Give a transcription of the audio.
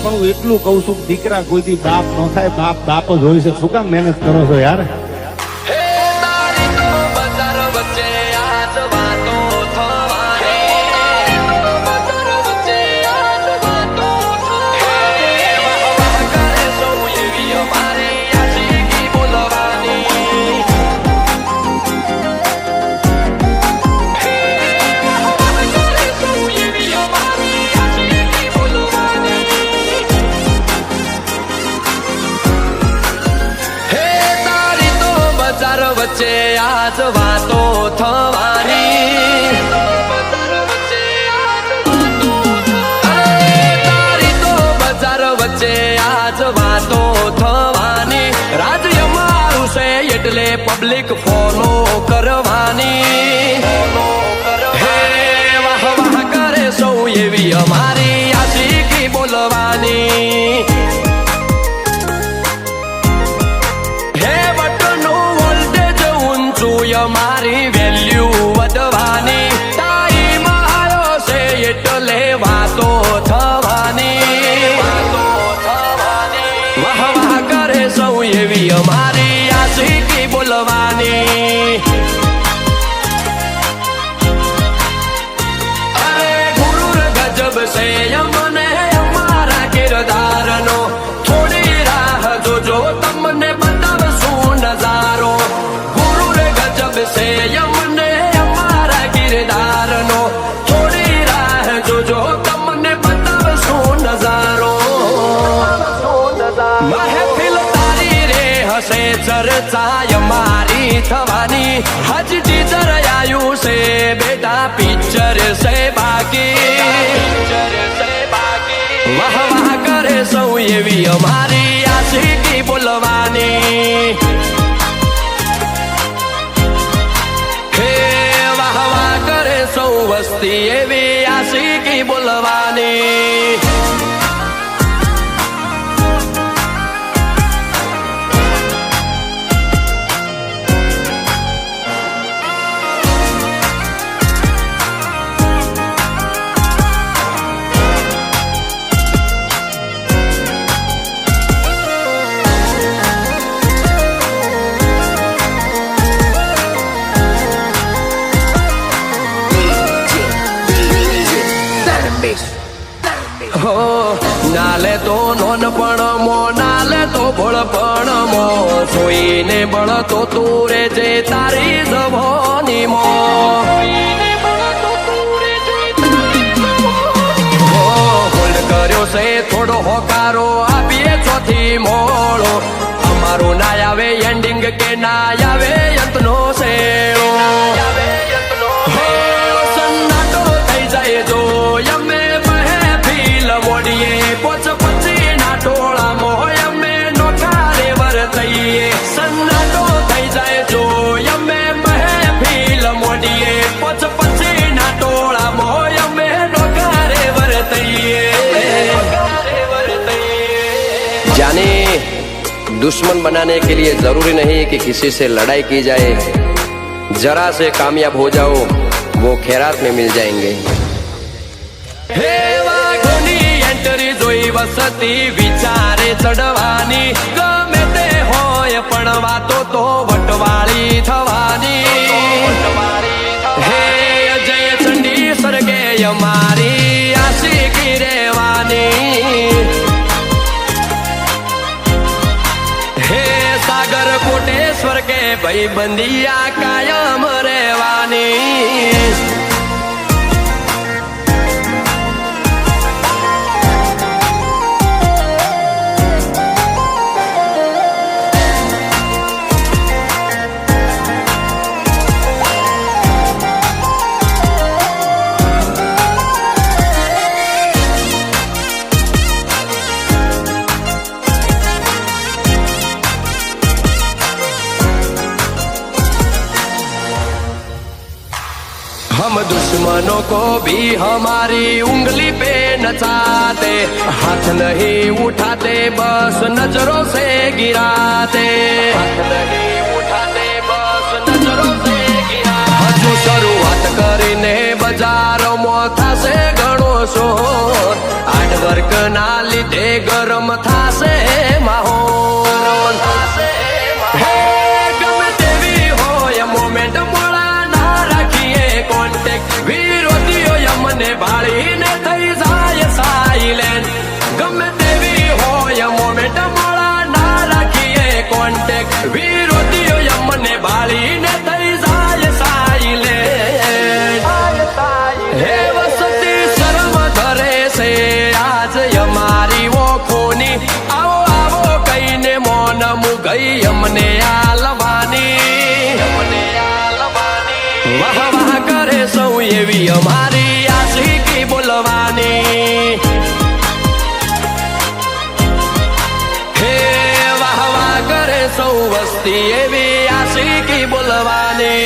પણ હું એટલું કઉ છું કે દીકરા કોઈથી બાપ ન થાય, બાપ બાપ જ હોય છે. શું કામ મહેનત કરો છો યાર? વચ્ચે આજ વાતો થવાની, તારી તો બજાર વચ્ચે આજ વાતો થવાની. રાજ્ય મારું છે એટલે પબ્લિક ફોલો કરવાની. હે વાહ વાહ કરે સૌ એવી અમારી આશિકી બોલવાની. મારી વેલ્યુ વધવાની. ટાઈમ આવ્યો છે એટલે વાતો થવાની. વાહ વાહ કરે સૌ એવી અમારી આશિકી બોલવાની. અરે ગુરુર ગજબ છે અમને અમારા કિરદારનો. થોડી રાહ જોજો તમને બતાવશું નજારો. યમને અમારા કિરદારનો. થોડી રાહ જોજો તમને બતાવશું નજારો. મહેફિલ તારી રે હશે ચર્ચા મારી થવાની. હજ ટીચર આયું છે બેટા પિક્ચર છે બાકી. વાહ વાહ કરે સૌ એવી અમારી આશિકી બોલવાની. સૌ વસ્તી એવી આશિકી બોલવાની. નાલે તો નોનપણમો, નાલે તો ભોળપણમો. જોઈને બળતો તું રે જે તારી જવાનીમો. હોલ્ડ કર્યો છે થોડો હોકારો આપીએ ચોથી મોળો. અમારું ના આવે એન્ડિંગ કે ના આવે અંતનો શેળો. સન્નાટો થઈ જાય જો અમે મોડીએ પોચ પછી ના ટોળા મોય અમે નોખારે વર થઈએ. સન્નાટો થઈ જાય જો અમે મહેફિલ મોડીએ પોચ પછી ના ટોળા મોય અમે નોખારે વર થઈએ. जाने दुश्मन बनाने के लिए जरूरी नहीं कि किसी से लड़ाई की जाए. जरा से कामयाब हो जाओ वो खैरात में मिल जाएंगे. જોઈ વસતી વિચારે ચડવાની. ગમે તે હોય પણ વાતો તો વટવાળી થવાની. હે જય ચંડી સ્વર્ગે અમારી આશિકી રહેવાની. હે સાગર કોટેશ્વર કે ભાઈ બંધિયા કાયમ રહેવાની. हम दुश्मनों को भी हमारी उंगली पे नचाते. हाथ नहीं उठाते बस नजरों से गिराते. हाथ नहीं उठाते बस नजरों से गिराते. हजू शुरुआत કરીને બજારોમાં થશે ઘણો શોર. હાર્ડ વર્ક ના લીધે ગરમ થાશે માહોલ હે ગમે તેવી હોય મોમેન્ટ મોડા ના રાખીએ કોન્ટેક્ટ વિરોધીઓ મને ભાળીને થઈ જાય સાયલેન્ટ ગમે તેવી હોય મોમેન્ટ મોડા ના રાખીએ કોન્ટેક્ટ વિરોધીઓ મને ભાળીને થઈ જાય સાયલેન્ટ હે વસતી શરમ ધરે છે આજ અમારી ઓખોની આવો આવો કહીને મૌન મુગઈ અમને આલવાની વાહ વાહ કરે સૌ એવી અમારી આશિકી બોલવાની હે વાહ વાહ કરે સૌ વસ્તી એવી આશિકી બોલવાની